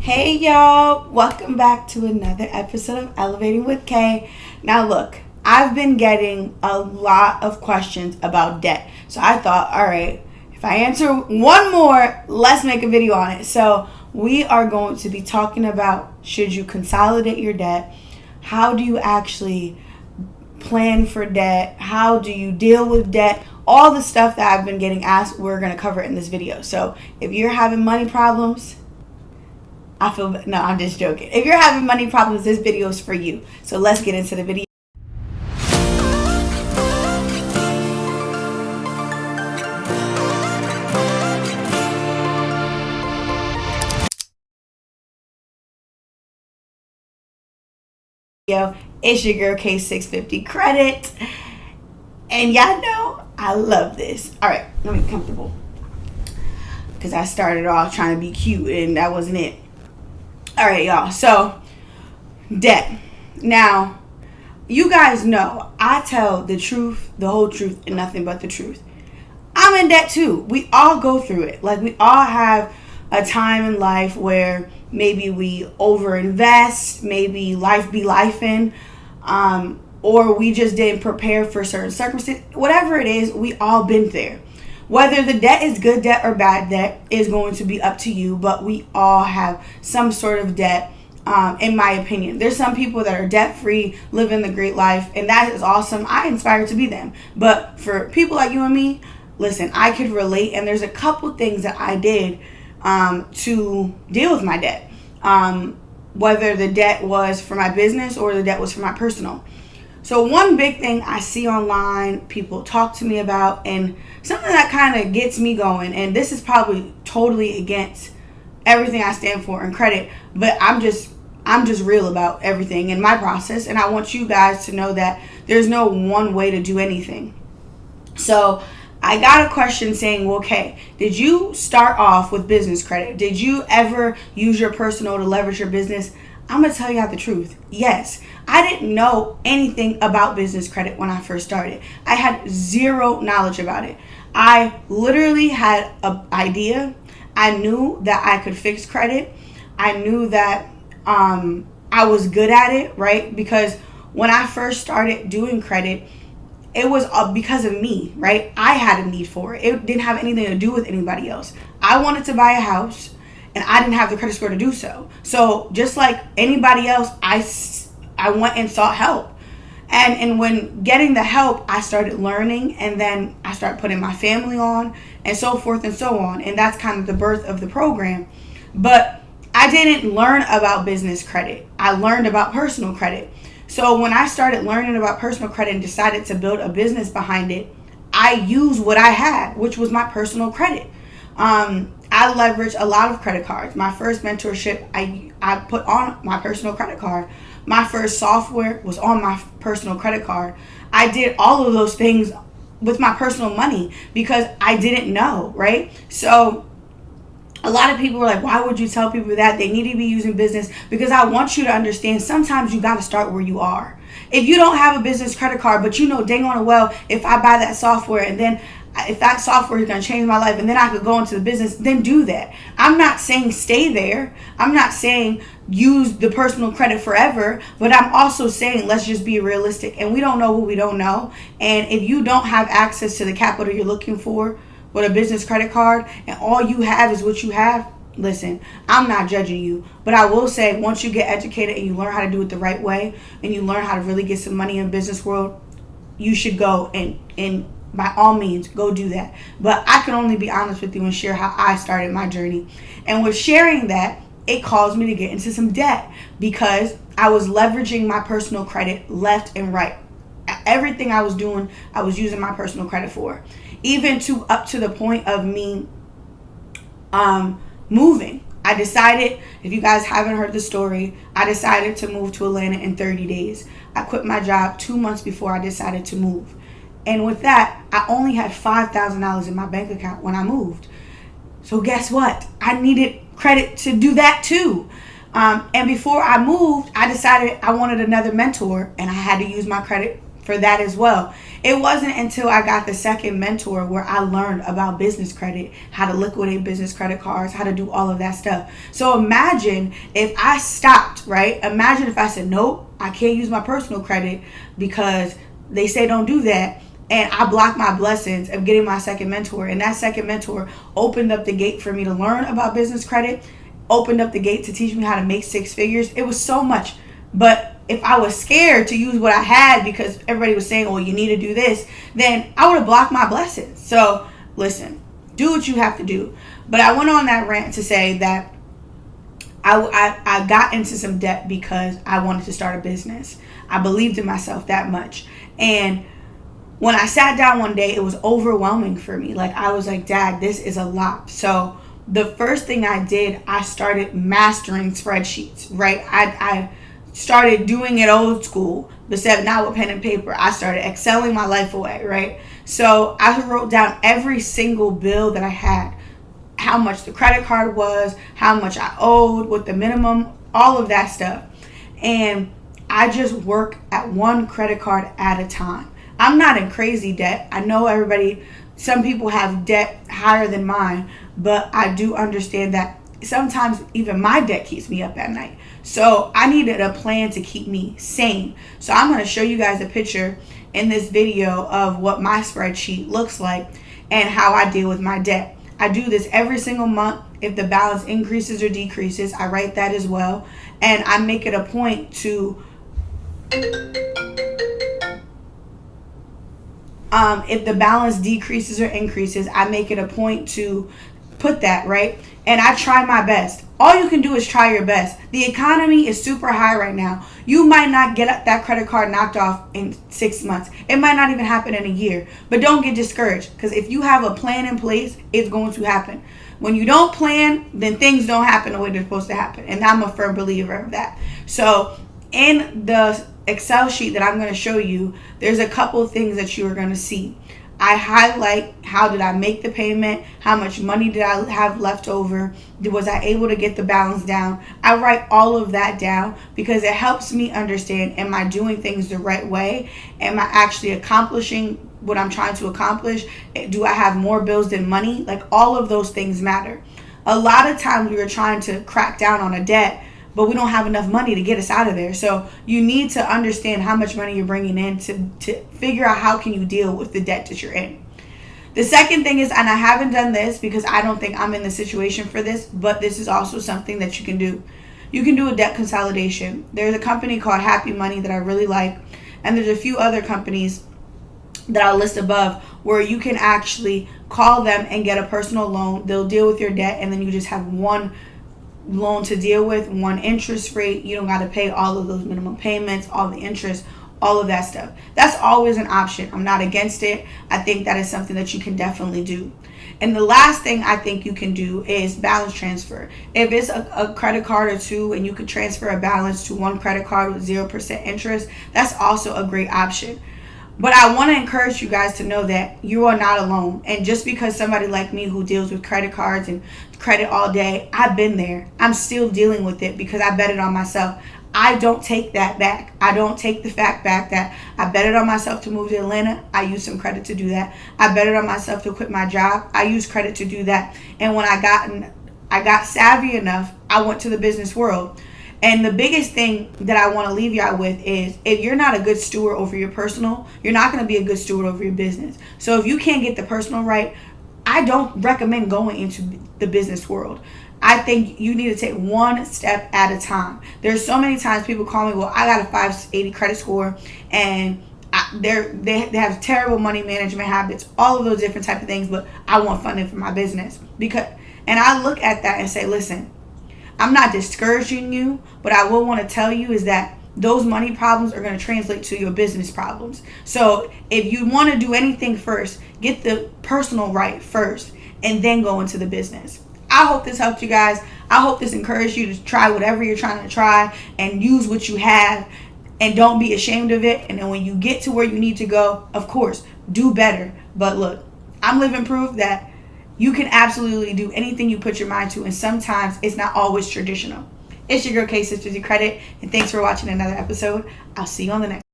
Hey y'all, welcome back to another episode of Elevating with Kay. Now look, I've been getting a lot of questions about debt. So I thought, all right, if I answer one more, let's make a video on it. So we are going to be talking about, should you consolidate your debt? How do you actually plan for debt? How do you deal with debt? All the stuff that I've been getting asked, we're going to cover in this video. So if you're having money problems, I'm just joking. If you're having money problems, this video is for you. So let's get into the video. It's your girl K650 Credit. And y'all know I love this. All right, let me get comfortable. Because I started off trying to be cute and that wasn't it. All right, y'all. So, debt. Now, you guys know I tell the truth, the whole truth, and nothing but the truth. I'm in debt too. We all go through it. Like, we all have a time in life where maybe we overinvest, maybe life be lifing, or we just didn't prepare for certain circumstances. Whatever it is, we all been there. Whether the debt is good debt or bad debt is going to be up to you, but we all have some sort of debt, in my opinion. There's some people that are debt-free, living the great life, and that is awesome. I inspire to be them. But for people like you and me, listen, I could relate, and there's a couple things that I did to deal with my debt. Whether the debt was for my business or the debt was for my personal. So one big thing I see online, people talk to me about, and something that kind of gets me going, and this is probably totally against everything I stand for in credit, but I'm just real about everything in my process, and I want you guys to know that there's no one way to do anything. So I got a question saying, well, okay, did you start off with business credit? Did you ever use your personal to leverage your business? I'm going to tell you the truth. Yes, I didn't know anything about business credit when I first started. I had zero knowledge about it. I literally had an idea. I knew that I could fix credit. I knew that I was good at it, right? Because when I first started doing credit, it was because of me, right? I had a need for it. It didn't have anything to do with anybody else. I wanted to buy a house, and I didn't have the credit score to do so. So just like anybody else, I went and sought help. And when getting the help, I started learning, and then I started putting my family on, and so forth and so on. And that's kind of the birth of the program. But I didn't learn about business credit. I learned about personal credit. So when I started learning about personal credit and decided to build a business behind it, I used what I had, which was my personal credit. I leveraged a lot of credit cards. My first mentorship, I put on my personal credit card. My first software was on my personal credit card. I did all of those things with my personal money because I didn't know, right? So a lot of people were like, why would you tell people that? They need to be using business. Because I want you to understand, sometimes you got to start where you are. If you don't have a business credit card, but you know dang on well, if I buy that software and then if that software is going to change my life and then I could go into the business, then do that. I'm not saying stay there. I'm not saying use the personal credit forever, but I'm also saying let's just be realistic. And we don't know what we don't know. And if you don't have access to the capital you're looking for with a business credit card and all you have is what you have, listen, I'm not judging you, but I will say once you get educated and you learn how to do it the right way and you learn how to really get some money in the business world, you should go and by all means, go do that. But I can only be honest with you and share how I started my journey. And with sharing that, it caused me to get into some debt because I was leveraging my personal credit left and right. Everything I was doing, I was using my personal credit for. Even up to the point of me moving. I decided, if you guys haven't heard the story, I decided to move to Atlanta in 30 days. I quit my job 2 months before I decided to move. And with that, I only had $5,000 in my bank account when I moved. So guess what? I needed credit to do that too. And before I moved, I decided I wanted another mentor, and I had to use my credit for that as well. It wasn't until I got the second mentor where I learned about business credit, how to liquidate business credit cards, how to do all of that stuff. So imagine if I stopped, right? Imagine if I said, nope, I can't use my personal credit because they say don't do that. And I blocked my blessings of getting my second mentor. And that second mentor opened up the gate for me to learn about business credit, opened up the gate to teach me how to make six figures. It was so much. But if I was scared to use what I had because everybody was saying, oh, you need to do this, then I would have blocked my blessings. So listen, do what you have to do. But I went on that rant to say that I got into some debt because I wanted to start a business. I believed in myself that much. And when I sat down one day, it was overwhelming for me. Like, I was like, Dad, this is a lot. So the first thing I did, I started mastering spreadsheets, right? I started doing it old school, but not with pen and paper. I started excelling my life away, right? So I wrote down every single bill that I had, how much the credit card was, how much I owed, what the minimum, all of that stuff. And I just work at one credit card at a time. I'm not in crazy debt. I know some people have debt higher than mine, but I do understand that sometimes even my debt keeps me up at night. So I needed a plan to keep me sane. So I'm going to show you guys a picture in this video of what my spreadsheet looks like and how I deal with my debt. I do this every single month. If the balance increases or decreases, I write that as well. And I make it a point to if the balance decreases or increases, I make it a point to put that, right? And I try my best. All you can do is try your best. The economy is super high right now. You might not get that credit card knocked off in 6 months. It might not even happen in a year. But don't get discouraged, because if you have a plan in place, it's going to happen. When you don't plan, then things don't happen the way they're supposed to happen. And I'm a firm believer of that. So in the Excel sheet that I'm going to show you, there's a couple of things that you are going to see. I highlight how did I make the payment, how much money did I have left over, was I able to get the balance down. I write all of that down because it helps me understand, am I doing things the right way? Am I actually accomplishing what I'm trying to accomplish? Do I have more bills than money? Like, all of those things matter. A lot of times we are trying to crack down on a debt, but we don't have enough money to get us out of there. So you need to understand how much money you're bringing in to figure out how can you deal with the debt that you're in. The second thing is, and I haven't done this because I don't think I'm in the situation for this, but this is also something that you can do. You can do a debt consolidation. There's a company called Happy Money that I really like, and there's a few other companies that I'll list above where you can actually call them and get a personal loan. They'll deal with your debt, and then you just have one loan to deal with, one interest rate. You don't got to pay all of those minimum payments, all the interest, all of that stuff. That's always an option. I'm not against it. I think that is something that you can definitely do. And the last thing I think you can do is balance transfer. If it's a credit card or two and you can transfer a balance to one credit card with 0% interest, that's also a great option. But I want to encourage you guys to know that you are not alone. And just because somebody like me who deals with credit cards and credit all day, I've been there. I'm still dealing with it because I bet it on myself. I don't take that back. I don't take the fact back that I bet it on myself to move to Atlanta. I used some credit to do that. I bet it on myself to quit my job. I used credit to do that. And when I got savvy enough, I went to the business world. And the biggest thing that I want to leave y'all with is, if you're not a good steward over your personal, you're not going to be a good steward over your business. So if you can't get the personal right, I don't recommend going into the business world. I think you need to take one step at a time. There's so many times people call me, well, I got a 580 credit score, and they have terrible money management habits, all of those different type of things, but I want funding for my business. And I look at that and say, listen, I'm not discouraging you, but I will want to tell you is that those money problems are going to translate to your business problems. So if you want to do anything first, get the personal right first and then go into the business. I hope this helped you guys. I hope this encouraged you to try whatever you're trying to try and use what you have, and don't be ashamed of it. And then when you get to where you need to go, of course, do better. But look, I'm living proof that you can absolutely do anything you put your mind to, and sometimes it's not always traditional. It's your girl K Sisters of Credit, and thanks for watching another episode. I'll see you on the next.